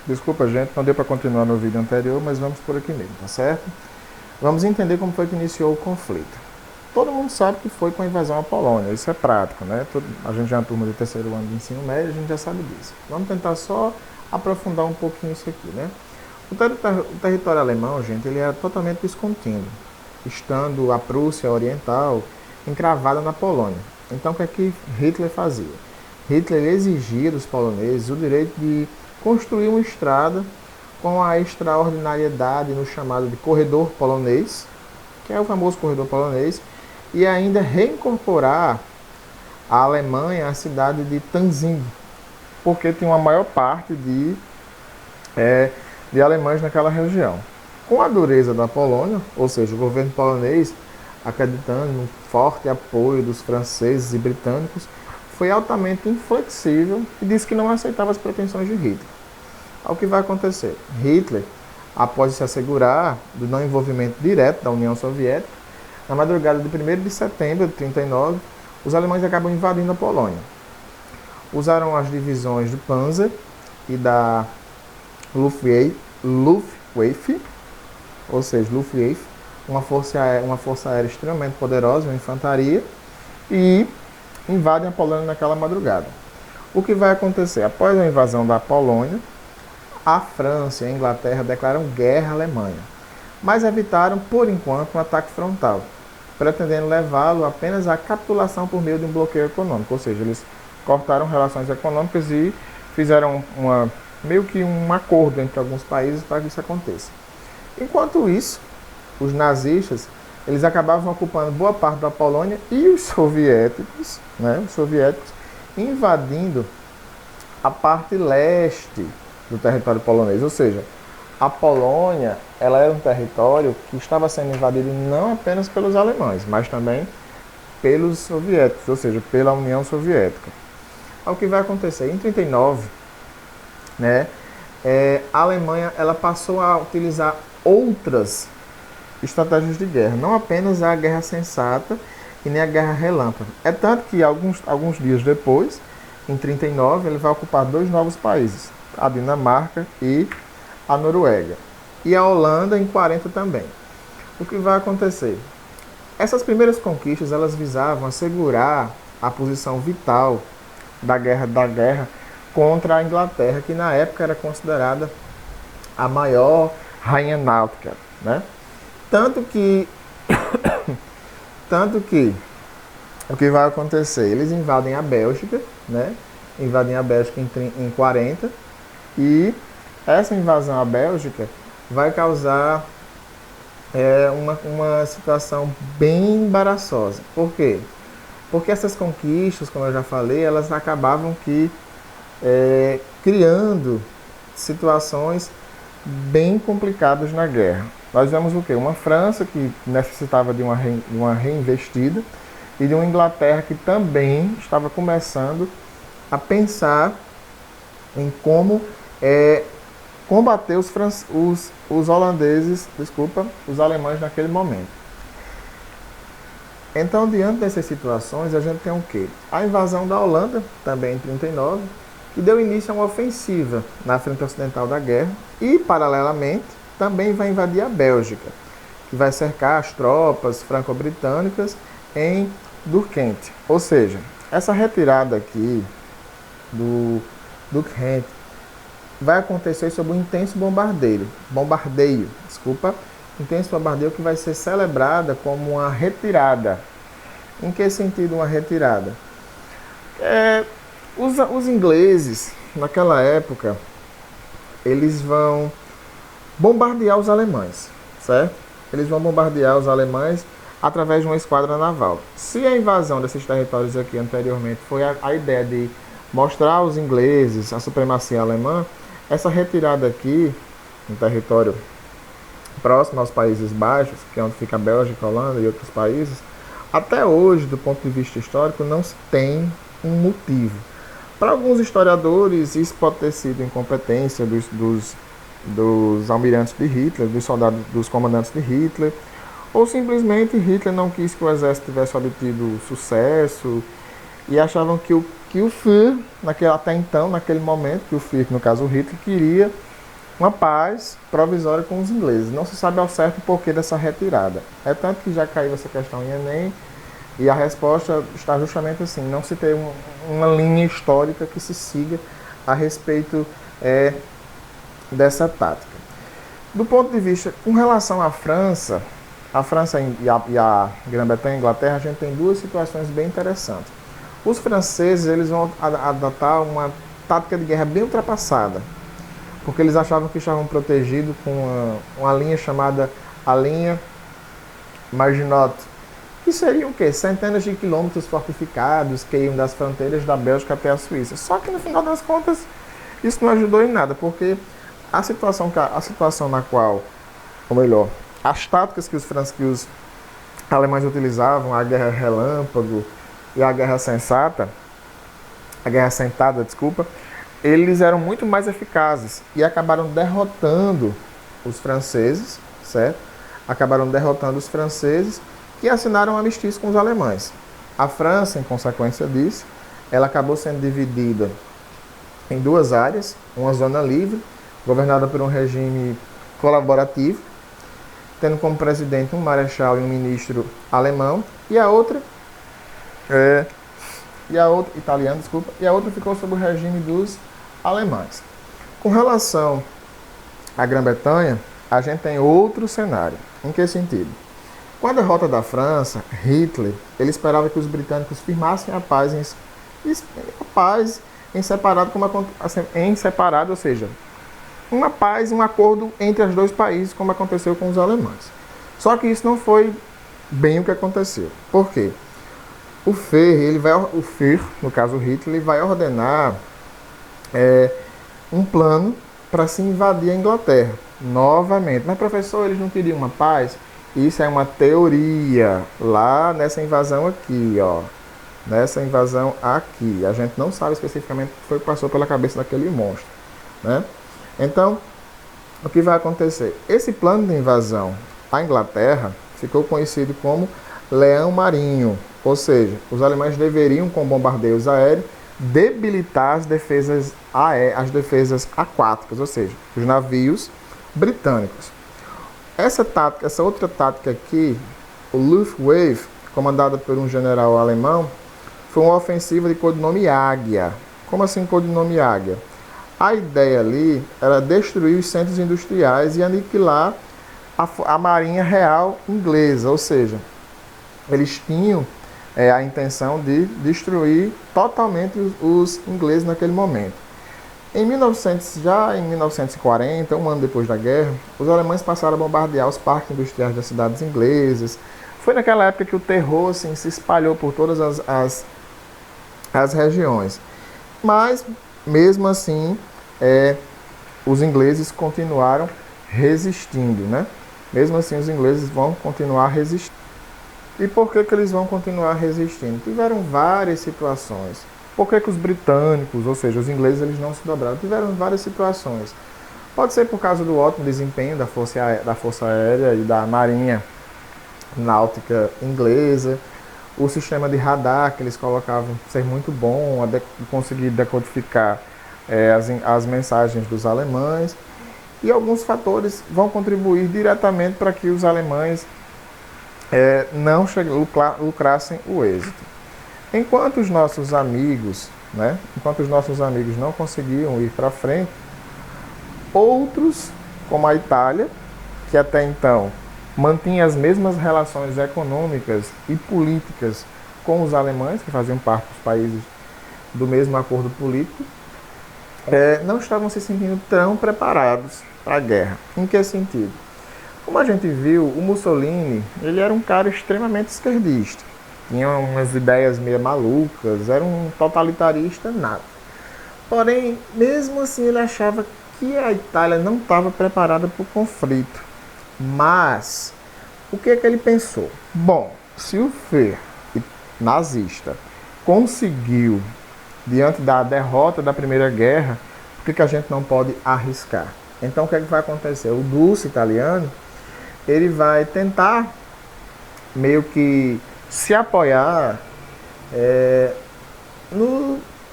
Desculpa, gente, não deu para continuar no vídeo anterior, mas vamos por aqui mesmo, tá certo? Vamos entender como foi que iniciou o conflito. Todo mundo sabe que foi com a invasão à Polônia, isso é prático, né? A gente já é uma turma de terceiro ano de ensino médio, a gente já sabe disso. Vamos tentar só aprofundar um pouquinho isso aqui, né? O território alemão, gente, ele era totalmente descontínuo, estando a Prússia Oriental encravada na Polônia. Então, o que é que Hitler fazia? Hitler exigia dos poloneses o direito de construir uma estrada com a extraordinariedade no chamado de corredor polonês, que é o famoso corredor polonês, e ainda reincorporar a Alemanha à cidade de Tanzing, porque tinha uma maior parte de alemães naquela região. Com a dureza da Polônia, ou seja, o governo polonês, acreditando no forte apoio dos franceses e britânicos, foi altamente inflexível e disse que não aceitava as pretensões de Hitler. O que vai acontecer? Hitler, após se assegurar do não envolvimento direto da União Soviética, na madrugada de 1º de setembro de 1939, os alemães acabam invadindo a Polônia. Usaram as divisões do Panzer e da Luftwaffe, ou seja, Luftwaffe, uma força aérea extremamente poderosa, uma infantaria, e invadem a Polônia naquela madrugada. O que vai acontecer? Após a invasão da Polônia, a França e a Inglaterra declaram guerra à Alemanha, mas evitaram, por enquanto, um ataque frontal, pretendendo levá-lo apenas à capitulação por meio de um bloqueio econômico, ou seja, eles cortaram relações econômicas e fizeram meio que um acordo entre alguns países para que isso aconteça. Enquanto isso, os nazistas eles acabavam ocupando boa parte da Polônia e os soviéticos invadindo a parte leste do território polonês, ou seja, a Polônia ela era um território que estava sendo invadido não apenas pelos alemães, mas também pelos soviéticos, ou seja, pela União Soviética. O que vai acontecer? Em 1939, a Alemanha ela passou a utilizar outras estratégias de guerra, não apenas a guerra sensata e nem a guerra relâmpago. É tanto que alguns dias depois, em 1939, ele vai ocupar 2 novos países, a Dinamarca e a Noruega. E a Holanda em 40 também. O que vai acontecer? Essas primeiras conquistas elas visavam assegurar a posição vital da guerra contra a Inglaterra, que na época era considerada a maior rainha náutica, né? Tanto que o que vai acontecer? Eles invadem a Bélgica, né? Invadem a Bélgica em 40 e essa invasão à Bélgica vai causar uma situação bem embaraçosa. Por quê? Porque essas conquistas, como eu já falei, elas acabavam criando situações bem complicadas na guerra. Nós vemos o quê? Uma França que necessitava de uma reinvestida e de uma Inglaterra que também estava começando a pensar em como combater os alemães naquele momento. Então, diante dessas situações, a gente tem o quê? A invasão da Holanda, também em 1939, que deu início a uma ofensiva na frente ocidental da guerra e, paralelamente, também vai invadir a Bélgica, que vai cercar as tropas franco-britânicas em Durkheim. Ou seja, essa retirada aqui do Durkheim vai acontecer sob um intenso intenso bombardeio que vai ser celebrada como uma retirada. Em que sentido uma retirada? Os ingleses, naquela época, eles vão bombardear os alemães, certo? Eles vão bombardear os alemães através de uma esquadra naval. Se a invasão desses territórios aqui anteriormente foi a ideia de mostrar aos ingleses a supremacia alemã, essa retirada aqui, no território próximo aos Países Baixos, que é onde fica a Bélgica, a Holanda e outros países, até hoje, do ponto de vista histórico, não se tem um motivo. Para alguns historiadores, isso pode ter sido incompetência dos almirantes de Hitler, dos comandantes de Hitler, ou simplesmente Hitler não quis que o exército tivesse obtido sucesso e achavam que o Führer, até então, naquele momento, que o Führer, no caso o Hitler, queria uma paz provisória com os ingleses. Não se sabe ao certo o porquê dessa retirada. É tanto que já caiu essa questão em Enem, e a resposta está justamente assim, não se tem uma linha histórica que se siga a respeito dessa tática. Do ponto de vista, com relação à França e a Grã-Bretanha e a Inglaterra, a gente tem duas situações bem interessantes. Os franceses eles vão adotar uma tática de guerra bem ultrapassada, porque eles achavam que estavam protegidos com uma linha chamada a linha Maginot, que seriam o quê? Centenas de quilômetros fortificados que iam das fronteiras da Bélgica até a Suíça. Só que no final das contas isso não ajudou em nada, porque a situação na qual, ou melhor, as táticas que os alemães utilizavam, a guerra relâmpago e a guerra sentada, desculpa, eles eram muito mais eficazes e acabaram derrotando os franceses, certo? Acabaram derrotando os franceses que assinaram um amistício com os alemães. A França, em consequência disso, ela acabou sendo dividida em duas áreas, uma zona livre, governada por um regime colaborativo, tendo como presidente um marechal e um ministro alemão, e a outra italiano, desculpa, e a outra ficou sob o regime dos alemães. Com relação à Grã-Bretanha, a gente tem outro cenário. Em que sentido? Com a derrota da França, Hitler, ele esperava que os britânicos firmassem a paz em separado, ou seja, uma paz, um acordo entre os dois países, como aconteceu com os alemães. Só que isso não foi bem o que aconteceu. Por quê? O Führer, no caso Hitler, ele vai ordenar um plano para se invadir a Inglaterra novamente. Mas, professor, eles não queriam uma paz? Isso é uma teoria lá nessa invasão aqui, ó. Nessa invasão aqui. A gente não sabe especificamente o que foi que passou pela cabeça daquele monstro, né? Então, o que vai acontecer? Esse plano de invasão à Inglaterra ficou conhecido como Leão Marinho. Ou seja, os alemães deveriam, com bombardeios aéreos, debilitar as defesas aquáticas, ou seja, os navios britânicos. Essa outra tática aqui, o Luftwaffe, comandada por um general alemão, foi uma ofensiva de codinome Águia. Como assim codinome Águia? A ideia ali era destruir os centros industriais e aniquilar a marinha real inglesa, ou seja, eles tinham a intenção de destruir totalmente os ingleses naquele momento. Em 1940, um ano depois da guerra, os alemães passaram a bombardear os parques industriais das cidades inglesas. Foi naquela época que o terror assim, se espalhou por todas as regiões. Mas, mesmo assim, os ingleses continuaram resistindo, né? Mesmo assim, os ingleses vão continuar resistindo. E por que eles vão continuar resistindo? Tiveram várias situações. Por que os britânicos, ou seja, os ingleses, eles não se dobraram? Tiveram várias situações. Pode ser por causa do ótimo desempenho da Força Aérea e da Marinha Náutica inglesa, o sistema de radar que eles colocavam ser muito bom, conseguir decodificar as mensagens dos alemães, e alguns fatores vão contribuir diretamente para que os alemães não lucrassem o êxito. Enquanto os nossos amigos não conseguiam ir para frente, outros, como a Itália, que até então mantinha as mesmas relações econômicas e políticas com os alemães, que faziam parte dos países do mesmo acordo político, não estavam se sentindo tão preparados para a guerra. Em que sentido? Como a gente viu, o Mussolini, ele era um cara extremamente esquerdista. Tinha umas ideias meio malucas, era um totalitarista nato. Porém, mesmo assim, ele achava que a Itália não estava preparada para o conflito. Mas, o que é que ele pensou? Bom, se o Führer nazista conseguiu, diante da derrota da Primeira Guerra, por que a gente não pode arriscar? Então, o que é que vai acontecer? O Duce italiano, ele vai tentar meio que se apoiar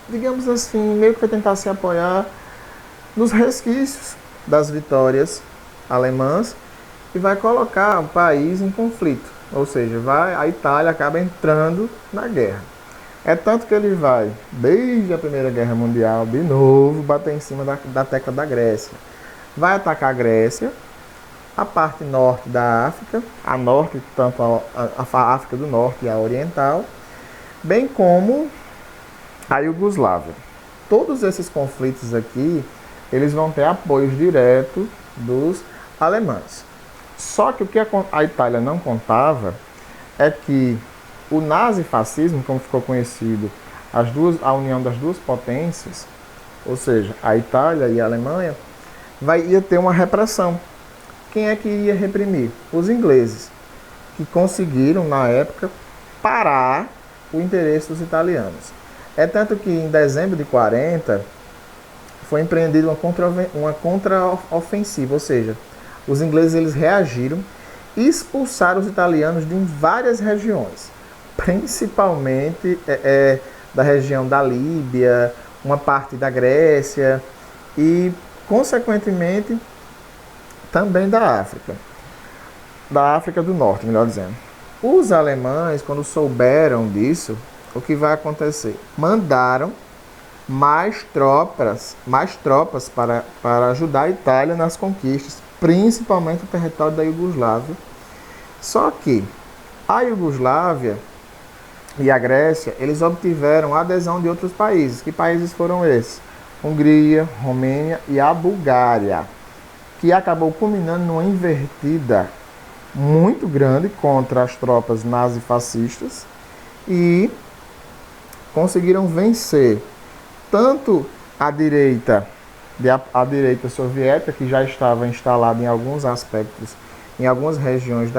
digamos assim, meio que vai tentar se apoiar nos resquícios das vitórias alemãs e vai colocar o país em conflito. Ou seja, a Itália acaba entrando na guerra. É tanto que ele vai, desde a Primeira Guerra Mundial, de novo, bater em cima da tecla da Grécia. Vai atacar a Grécia, a parte norte da África, a norte, tanto a África do Norte e a Oriental, bem como a Iugoslávia. Todos esses conflitos aqui, eles vão ter apoios diretos dos alemães. Só que o que a Itália não contava é que o nazifascismo, como ficou conhecido, a união das duas potências, ou seja, a Itália e a Alemanha, ia ter uma repressão. Quem é que ia reprimir? Os ingleses, que conseguiram, na época, parar o interesse dos italianos. É tanto que em dezembro de 40 foi empreendida uma contraofensiva, ou seja, os ingleses eles reagiram e expulsaram os italianos de várias regiões, principalmente da região da Líbia, uma parte da Grécia e, consequentemente, também da África do Norte, melhor dizendo. Os alemães, quando souberam disso, o que vai acontecer? Mandaram mais tropas para ajudar a Itália nas conquistas, principalmente o território da Iugoslávia. Só que a Iugoslávia e a Grécia, eles obtiveram a adesão de outros países. Que países foram esses? Hungria, Romênia e a Bulgária, que acabou culminando numa invertida muito grande contra as tropas nazifascistas e conseguiram vencer tanto a direita soviética, que já estava instalada em alguns aspectos, em algumas regiões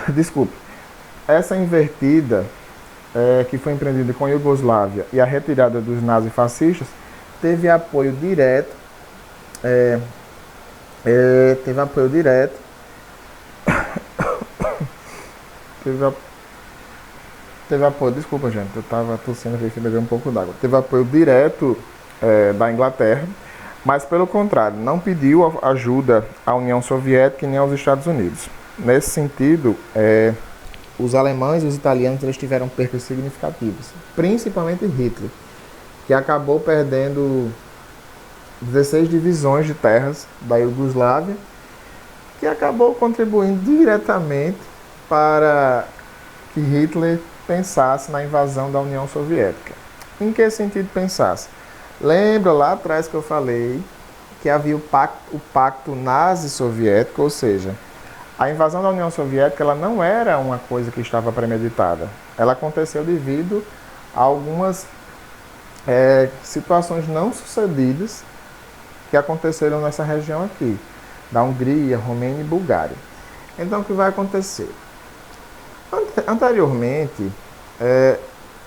desculpe, essa invertida que foi empreendida com a Iugoslávia e a retirada dos nazifascistas teve apoio direto teve apoio, desculpa gente, eu estava tossindo aqui que beber um pouco d'água. Teve apoio direto da Inglaterra, mas pelo contrário, não pediu ajuda à União Soviética e nem aos Estados Unidos. Nesse sentido, os alemães e os italianos eles tiveram perdas significativas, principalmente Hitler, que acabou perdendo 16 divisões de terras da Iugoslávia, que acabou contribuindo diretamente para que Hitler pensasse na invasão da União Soviética. Em que sentido pensasse? Lembra lá atrás que eu falei que havia o pacto nazi-soviético, ou seja, a invasão da União Soviética ela não era uma coisa que estava premeditada. Ela aconteceu devido a algumas situações não sucedidas que aconteceram nessa região aqui, da Hungria, Romênia e Bulgária. Então, o que vai acontecer? Anteriormente,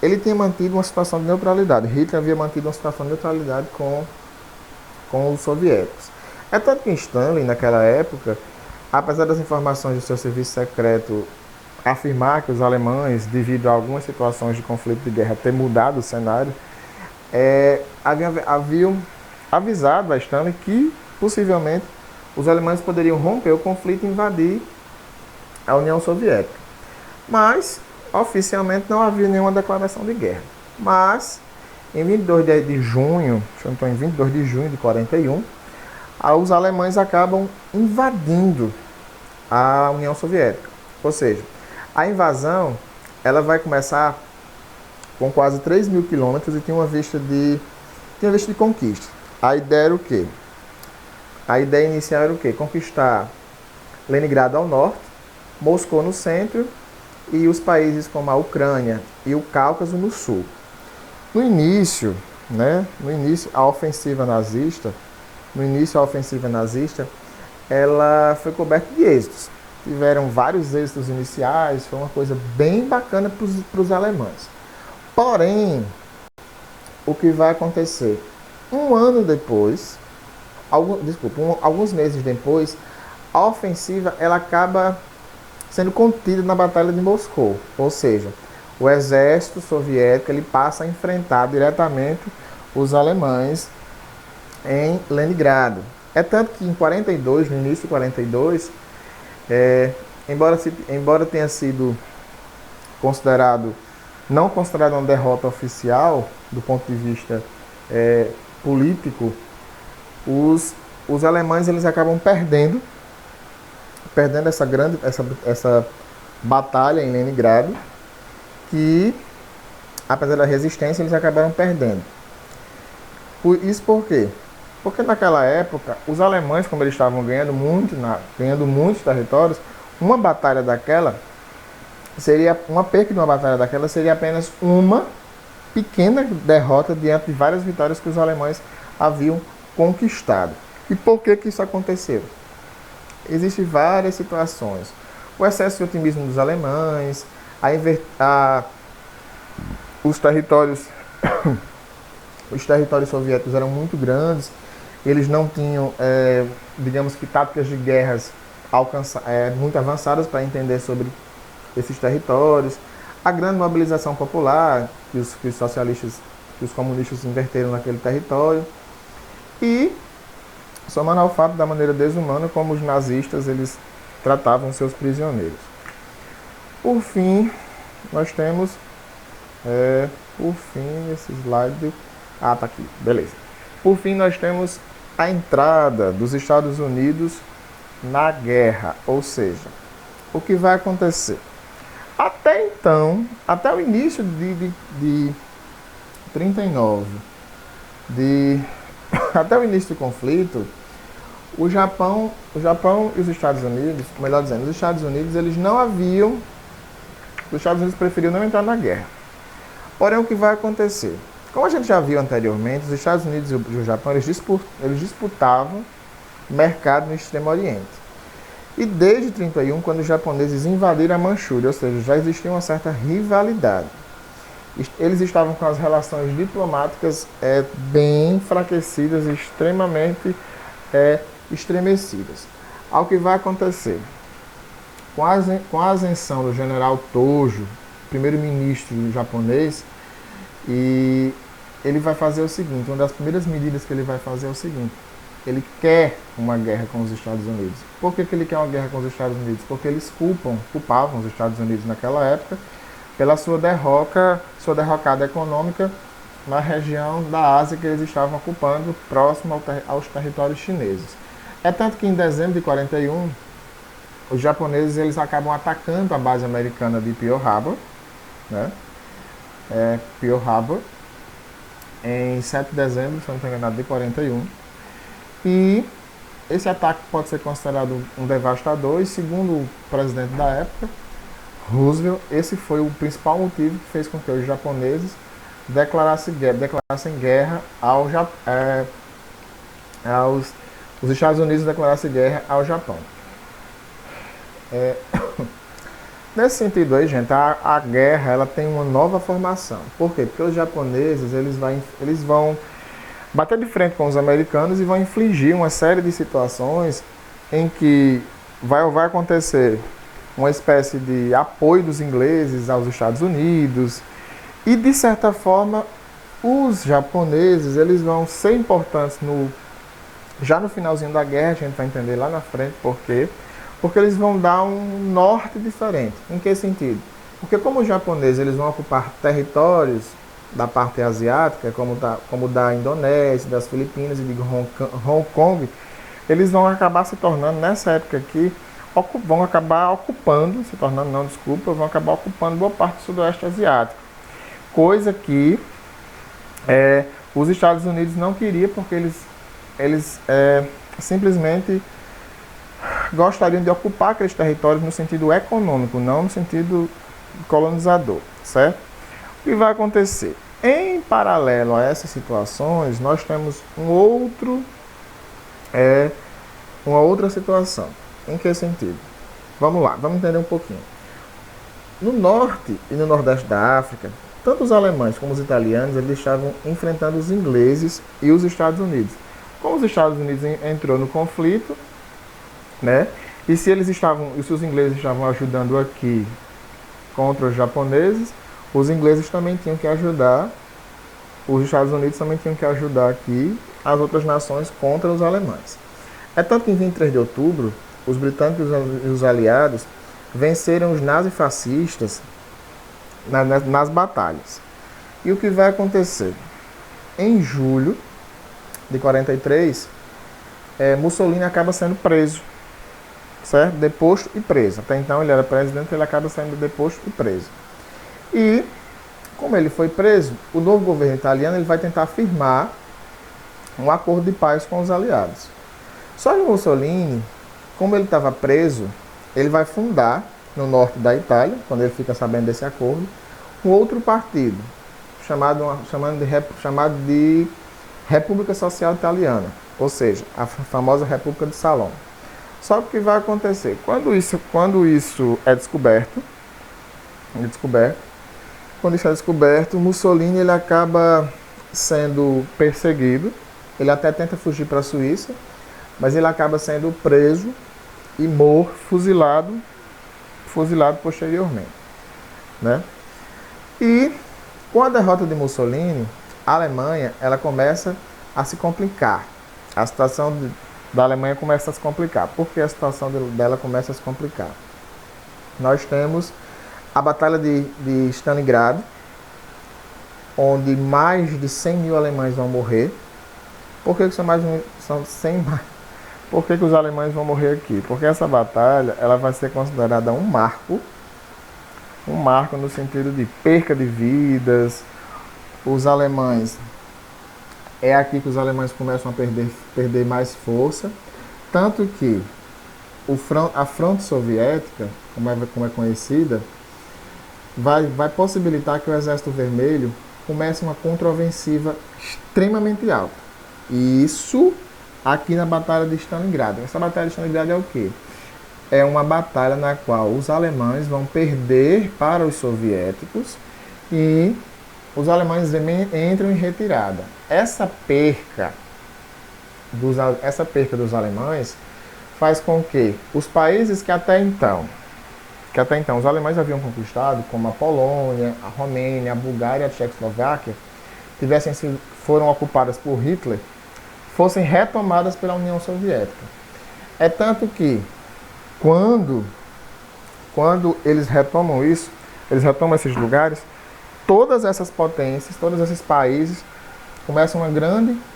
ele tinha mantido uma situação de neutralidade. Hitler havia mantido uma situação de neutralidade com os soviéticos. É tanto que Stalin, naquela época, apesar das informações do seu serviço secreto afirmar que os alemães, devido a algumas situações de conflito de guerra, ter mudado o cenário, haviam avisado a Stalin que, possivelmente, os alemães poderiam romper o conflito e invadir a União Soviética. Mas, oficialmente, não havia nenhuma declaração de guerra. Mas, em 22 de junho, se eu não estou em 22 de junho de 41, os alemães acabam invadindo a União Soviética. Ou seja, a invasão ela vai começar com quase 3 mil quilômetros e tinha uma vista de conquista. A ideia era o quê? A ideia inicial era o quê? Conquistar Leningrado ao norte, Moscou no centro e os países como a Ucrânia e o Cáucaso no sul. No início, a ofensiva nazista, ela foi coberta de êxitos. Tiveram vários êxitos iniciais, foi uma coisa bem bacana para os alemães. Porém, o que vai acontecer? Um ano depois, alguns meses depois, a ofensiva ela acaba sendo contida na Batalha de Moscou. Ou seja, o exército soviético ele passa a enfrentar diretamente os alemães em Leningrado. É tanto que em 42, no início de 42, embora tenha sido considerado, não considerado uma derrota oficial do ponto de vista político, os alemães eles acabam perdendo essa batalha em Leningrado, que apesar da resistência eles acabaram perdendo. Isso por quê? Porque naquela época os alemães, como eles estavam ganhando muitos territórios, uma batalha daquela uma perca de uma batalha daquela seria apenas uma pequena derrota diante de várias vitórias que os alemães haviam conquistado. E por que isso aconteceu? Existem várias situações. O excesso de otimismo dos alemães, os territórios soviéticos eram muito grandes, eles não tinham, digamos que, táticas de guerras muito avançadas para entender sobre esses territórios. A grande mobilização popular que os socialistas, que os comunistas inverteram naquele território. E somando ao fato da maneira desumana como os nazistas eles tratavam seus prisioneiros. Por fim, nós temos esse slide. Tá aqui, beleza. Por fim, nós temos a entrada dos Estados Unidos na guerra, ou seja, o que vai acontecer? Até então, até o início de 39, até o início do conflito, o Japão e os Estados Unidos, melhor dizendo, os Estados Unidos preferiam não entrar na guerra. Porém, o que vai acontecer? Como a gente já viu anteriormente, os Estados Unidos e o Japão eles disputavam mercado no Extremo Oriente. E desde 31, quando os japoneses invadiram a Manchúria, ou seja, já existia uma certa rivalidade. Eles estavam com as relações diplomáticas bem enfraquecidas, extremamente estremecidas. Ao que vai acontecer? Com a ascensão do general Tojo, primeiro-ministro japonês, e ele vai fazer o seguinte, uma das primeiras medidas que ele vai fazer é o seguinte: ele quer uma guerra com os Estados Unidos. Por que ele quer uma guerra com os Estados Unidos? Porque eles culpavam os Estados Unidos naquela época pela sua derrocada econômica na região da Ásia que eles estavam ocupando, próximo aos territórios chineses. É tanto que em dezembro de 41, os japoneses eles acabam atacando a base americana de Pearl Harbor, né? Pearl Harbor, em 7 de dezembro, se não estou enganado, de 41. E esse ataque pode ser considerado um devastador, e segundo o presidente da época, Roosevelt, esse foi o principal motivo que fez com que os japoneses declarassem guerra os Estados Unidos declarassem guerra ao Japão. Nesse sentido aí, gente, a guerra ela tem uma nova formação. Por quê? Porque os japoneses eles vão bater de frente com os americanos e vão infligir uma série de situações em que vai acontecer uma espécie de apoio dos ingleses aos Estados Unidos, e de certa forma os japoneses eles vão ser importantes já no finalzinho da guerra. A gente vai entender lá na frente por quê. Porque eles vão dar um norte diferente. Em que sentido? Porque como os japoneses eles vão ocupar territórios da parte asiática, como da Indonésia, das Filipinas e de Hong Kong, eles vão acabar se tornando, nessa época aqui, vão acabar ocupando boa parte do Sudoeste Asiático. Coisa que os Estados Unidos não queriam, porque eles simplesmente gostariam de ocupar aqueles territórios no sentido econômico, não no sentido colonizador, certo? O que vai acontecer? Em paralelo a essas situações, nós temos uma outra situação. Em que sentido? Vamos lá, vamos entender um pouquinho. No norte e no nordeste da África, tanto os alemães como os italianos eles estavam enfrentando os ingleses e os Estados Unidos. Como os Estados Unidos entrou no conflito, né? E se os ingleses estavam ajudando aqui contra os japoneses, os ingleses também tinham que ajudar os Estados Unidos também tinham que ajudar aqui as outras nações contra os alemães. É tanto que em 23 de outubro, os britânicos e os aliados venceram os nazifascistas nas batalhas. E o que vai acontecer? Em julho de 43, Mussolini acaba sendo preso, certo? Deposto e preso. Até então ele era presidente, ele acaba sendo deposto e preso. E, como ele foi preso, o novo governo italiano ele vai tentar firmar um acordo de paz com os aliados. Só que Mussolini, como ele estava preso, ele vai fundar, no norte da Itália, quando ele fica sabendo desse acordo, um outro partido, chamado de República Social Italiana, ou seja, a famosa República de Salom. Só que o que vai acontecer? Quando isso é descoberto, Mussolini ele acaba sendo perseguido, ele até tenta fugir para a Suíça, mas ele acaba sendo preso e fuzilado posteriormente, né? E com a derrota de Mussolini, a Alemanha ela começa a se complicar. A situação da Alemanha começa a se complicar. Por que a situação dela começa a se complicar? Nós temos a Batalha de Stalingrado, onde mais de 100 mil alemães vão morrer. Por que são 100 mais? Por que os alemães vão morrer aqui? Porque essa batalha ela vai ser considerada um marco no sentido de perca de vidas. Os alemães, é aqui que os alemães começam a perder mais força, tanto que a fronte soviética, como é conhecida, vai possibilitar que o Exército Vermelho comece uma contraofensiva extremamente alta. E isso aqui na Batalha de Stalingrado. Essa Batalha de Stalingrado é o quê? É uma batalha na qual os alemães vão perder para os soviéticos e os alemães entram em retirada. Essa perca dos alemães faz com que os países que até então os alemães haviam conquistado, como a Polônia, a Romênia, a Bulgária e a Tchecoslováquia, foram ocupadas por Hitler, fossem retomadas pela União Soviética. É tanto que, quando eles retomam esses lugares, todas essas potências, todos esses países começam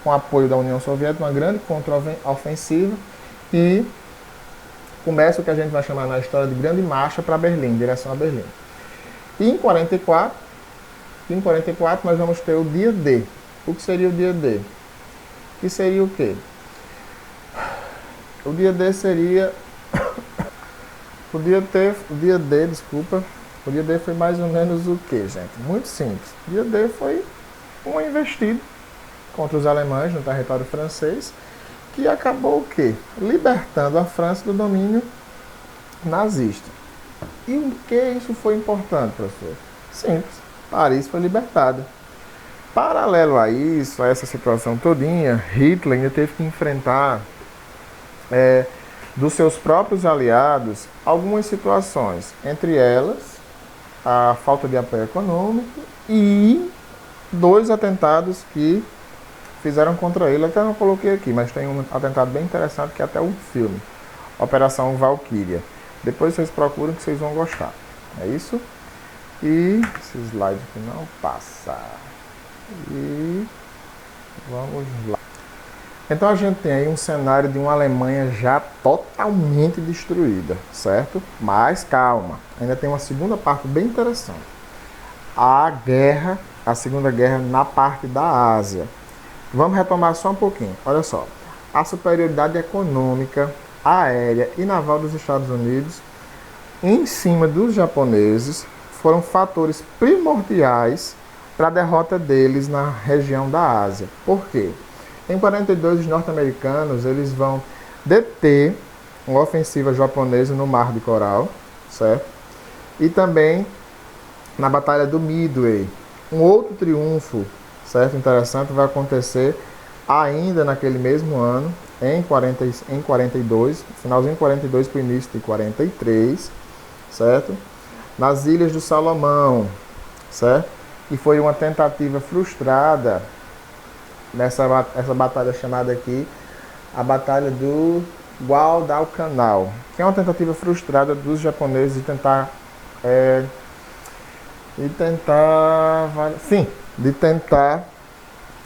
com o apoio da União Soviética, uma grande contraofensiva e começa o que a gente vai chamar na história de grande marcha para Berlim, em direção a Berlim. E em 44 nós vamos ter o dia D. O que seria o dia D? Que seria o quê? O dia D seria... O dia D foi mais ou menos o quê, gente? Muito simples. O dia D foi uma investida contra os alemães no território francês, que acabou o quê? Libertando a França do domínio nazista. E o que isso foi importante, professor? Simples. Paris foi libertada. Paralelo a isso, a essa situação todinha, Hitler ainda teve que enfrentar dos seus próprios aliados algumas situações, entre elas a falta de apoio econômico e 2 atentados que fizeram contra ele. Até não coloquei aqui, mas tem um atentado bem interessante que é até um filme, Operação Valkyria. Depois vocês procuram que vocês vão gostar. É isso? E esse slide aqui não passa. E vamos lá. Então a gente tem aí um cenário de uma Alemanha já totalmente destruída, certo? Mas calma, ainda tem uma segunda parte bem interessante. A Segunda Guerra na parte da Ásia. Vamos retomar só um pouquinho. Olha só, a superioridade econômica, aérea e naval dos Estados Unidos em cima dos japoneses foram fatores primordiais para a derrota deles na região da Ásia. Por quê? Em 42, os norte-americanos eles vão deter uma ofensiva japonesa no Mar de Coral, certo? E também na Batalha do Midway. Um outro triunfo, certo, interessante, vai acontecer ainda naquele mesmo ano, em 42, finalzinho de 42 para o início de 43, certo? Nas Ilhas do Salomão, certo? que foi uma tentativa frustrada essa batalha chamada aqui a Batalha do Guadalcanal, que é uma tentativa frustrada dos japoneses de tentar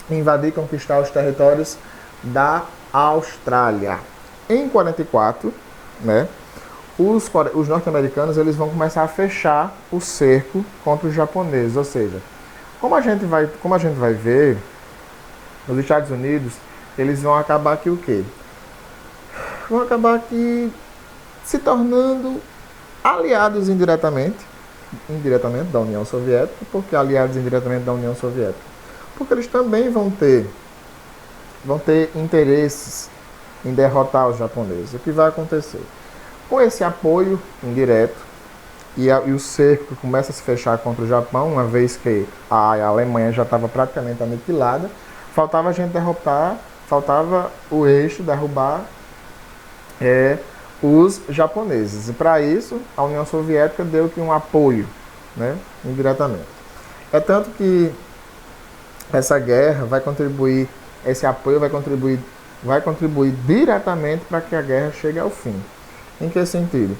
invadir e conquistar os territórios da Austrália. Em 44, né, os norte-americanos eles vão começar a fechar o cerco contra os japoneses, ou seja, como a gente vai ver, os Estados Unidos eles vão acabar aqui o quê? Vão acabar aqui se tornando aliados indiretamente da União Soviética, porque aliados indiretamente da União Soviética, porque eles também vão ter interesses em derrotar os japoneses. O que vai acontecer? Com esse apoio indireto e o cerco começa a se fechar contra o Japão, uma vez que a Alemanha já estava praticamente aniquilada, faltava o eixo derrubar os japoneses. E para isso, a União Soviética deu um apoio, né, indiretamente. É tanto que essa guerra esse apoio vai contribuir diretamente para que a guerra chegue ao fim. Em que sentido?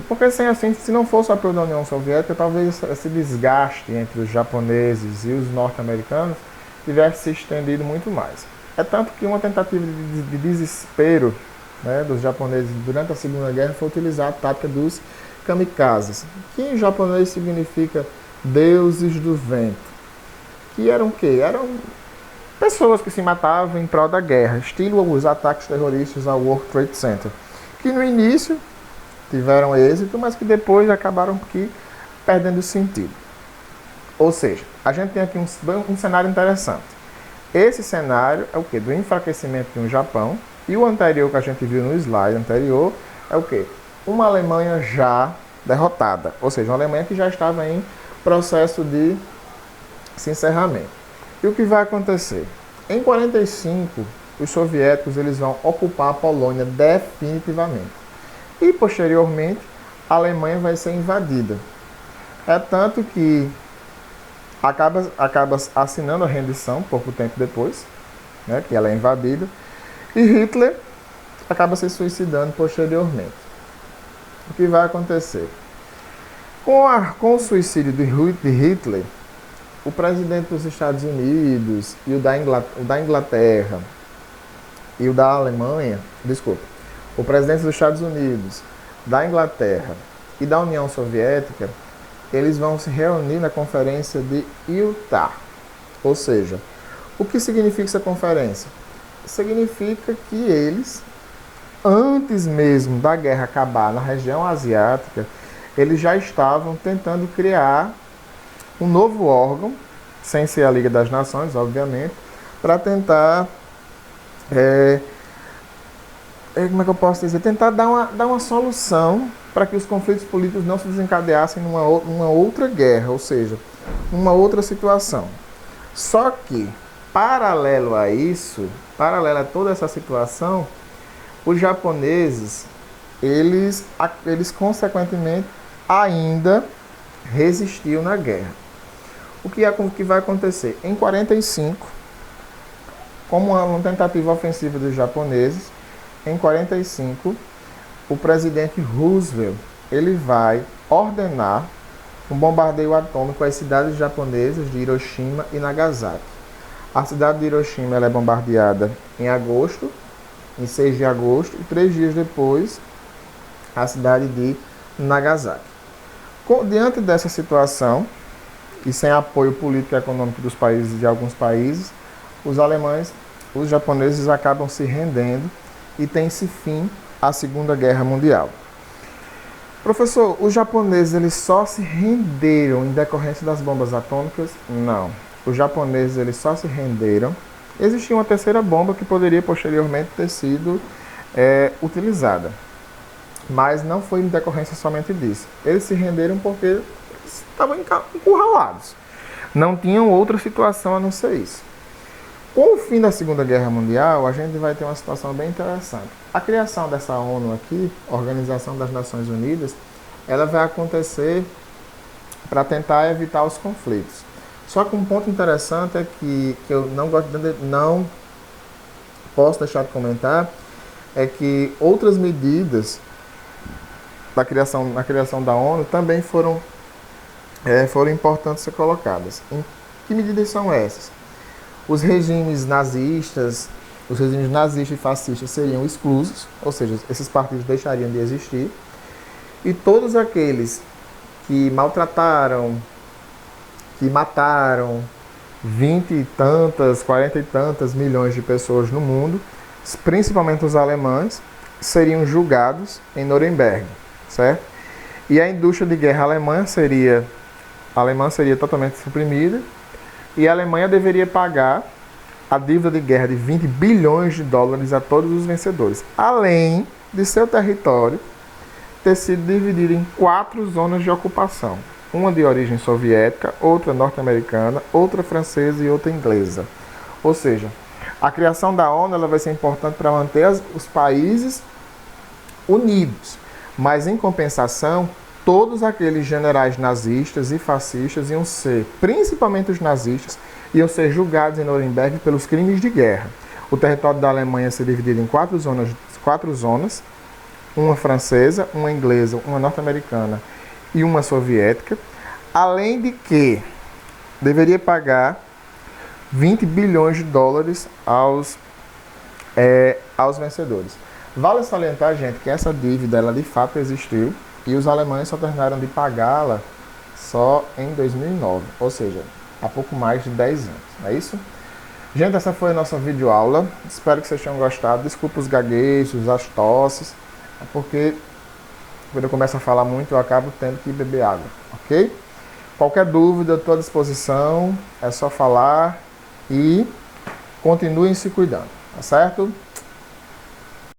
Porque se não fosse o apoio da União Soviética, talvez esse desgaste entre os japoneses e os norte-americanos tivesse se estendido muito mais. É tanto que uma tentativa de desespero, né, dos japoneses durante a Segunda Guerra foi utilizar a tática dos kamikazes, que em japonês significa deuses do vento. Que eram o quê? Eram pessoas que se matavam em prol da guerra, estilo os ataques terroristas ao World Trade Center, que no início tiveram êxito, mas que depois acabaram perdendo sentido. Ou seja, a gente tem aqui um cenário interessante. Esse cenário é o quê? Do enfraquecimento de um Japão, e o anterior que a gente viu no slide anterior é o quê? Uma Alemanha já derrotada, ou seja, uma Alemanha que já estava em processo de encerramento. E o que vai acontecer? Em 45, os soviéticos eles vão ocupar a Polônia definitivamente. E, posteriormente, a Alemanha vai ser invadida. É tanto que acaba assinando a rendição pouco tempo depois, né, que ela é invadida, e Hitler acaba se suicidando posteriormente. O que vai acontecer? Com o suicídio de Hitler, o presidente dos Estados Unidos e o da Inglaterra e o da Alemanha, o presidente dos Estados Unidos, da Inglaterra e da União Soviética, eles vão se reunir na conferência de Yalta. Ou seja, o que significa essa conferência? Significa que eles, antes mesmo da guerra acabar na região asiática, eles já estavam tentando criar um novo órgão, sem ser a Liga das Nações, obviamente, para tentar, tentar dar uma solução para que os conflitos políticos não se desencadeassem numa outra guerra, ou seja, uma outra situação. Só que, paralelo a toda essa situação, os japoneses, eles consequentemente ainda resistiam na guerra. O que vai acontecer? Em 45, como uma tentativa ofensiva dos japoneses, em 45, o presidente Roosevelt ele vai ordenar um bombardeio atômico às cidades japonesas de Hiroshima e Nagasaki. A cidade de Hiroshima ela é bombardeada em 6 de agosto, e 3 dias depois, a cidade de Nagasaki. Diante dessa situação, e sem apoio político e econômico de alguns países, os japoneses acabam se rendendo e tem-se fim à Segunda Guerra Mundial. Professor, os japoneses eles só se renderam em decorrência das bombas atômicas? Não. Os japoneses eles só se renderam. Existia uma terceira bomba que poderia posteriormente ter sido utilizada. Mas não foi em decorrência somente disso. Eles se renderam porque estavam encurralados. Não tinham outra situação a não ser isso. Com o fim da Segunda Guerra Mundial, a gente vai ter uma situação bem interessante. A criação dessa ONU aqui, Organização das Nações Unidas, ela vai acontecer para tentar evitar os conflitos. Só que um ponto interessante é que eu não posso deixar de comentar, é que outras medidas na criação da ONU também foram importantes ser colocadas. Em que medidas são essas? Os regimes nazistas e fascistas seriam exclusos, ou seja, esses partidos deixariam de existir, e todos aqueles que maltrataram, que mataram 20 e tantas, 40 e tantas milhões de pessoas no mundo, principalmente os alemães, seriam julgados em Nuremberg, certo? E a indústria de guerra alemã seria totalmente suprimida, e a Alemanha deveria pagar a dívida de guerra de 20 bilhões de dólares a todos os vencedores, além de seu território ter sido dividido em 4 zonas de ocupação. Uma de origem soviética, outra norte-americana, outra francesa e outra inglesa. Ou seja, a criação da ONU ela vai ser importante para manter os países unidos, mas em compensação, todos aqueles generais nazistas e fascistas iam ser, principalmente os nazistas, iam ser julgados em Nuremberg pelos crimes de guerra. O território da Alemanha ia ser dividido em 4 zonas, uma francesa, uma inglesa, uma norte-americana e uma soviética, além de que deveria pagar 20 bilhões de dólares aos vencedores. Vale salientar, gente, que essa dívida ela de fato existiu e os alemães só terminaram de pagá-la só em 2009, ou seja, há pouco mais de 10 anos, não é isso? Gente, essa foi a nossa videoaula, espero que vocês tenham gostado, desculpa os gaguejos, as tosses, porque quando eu começo a falar muito eu acabo tendo que beber água, ok? Qualquer dúvida, estou à disposição, é só falar e continuem se cuidando, tá certo?